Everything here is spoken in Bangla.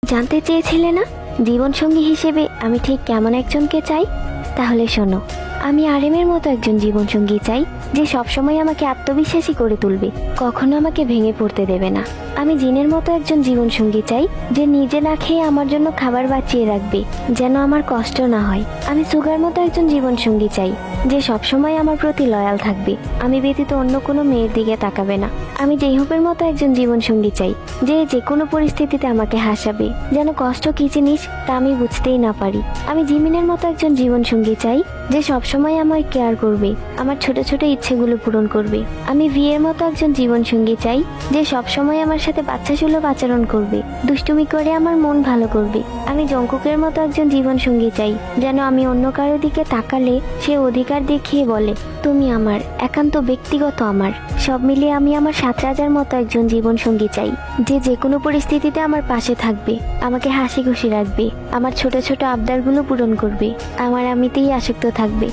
জানতে চেয়েছিলে না জীবনসঙ্গী হিসেবে আমি ঠিক কেমন একজনকে চাই? তাহলে শোনো, আমি আরেমের মতো একজন জীবনসঙ্গী চাই, যে সবসময় আমাকে আত্মবিশ্বাসী করে তুলবে, কখনো আমাকে ভেঙে পড়তে দেবে না। আমি জিনের মতো একজন জীবনসঙ্গী চাই, যে নিজে না খেয়ে আমার জন্য খাবার বাঁচিয়ে রাখবে, যেন আমার কষ্ট না হয়। আমি সুগার মতো একজন জীবনসঙ্গী চাই, যে সবসময় আমার প্রতি লয়াল থাকবে, আমি ব্যতীত অন্য কোনো মেয়ের দিকে তাকাবে না। আমি জেহুবের মতো একজন জীবনসঙ্গী চাই, যে যে কোনো পরিস্থিতিতে আমাকে হাসাবে, যেন কষ্ট কি জিনিস তা আমি বুঝতেই না পারি। আমি জিমিনের মতো একজন জীবনসঙ্গী চাই, যে সবসময় আমায় কেয়ার করবে, আমার ছোট ছোট ইচ্ছেগুলো পূরণ করবে। আমি ভিয়ের মতো একজন জীবনসঙ্গী চাই, যে সবসময় আমার সাথে বাচ্চাসুলভ আচরণ করবে, দুষ্টুমি করে আমার মন ভালো করবে। আমি জঙ্কুকের মতো একজন জীবনসঙ্গী চাই, যেন আমি অন্য কারো দিকে তাকালে সে অধিকার দেখিয়ে বলে, তুমি আমার একান্ত ব্যক্তিগত। আমার সব মিলিয়ে আমি আমার 7 রাজার মতো একজন জীবনসঙ্গী চাই, যে যে কোনো পরিস্থিতিতে আমার পাশে থাকবে, আমাকে হাসি খুশি রাখবে, আমার ছোট ছোট আবদারগুলো পূরণ করবে, আমার আমিতেই আসক্ত থাকবে।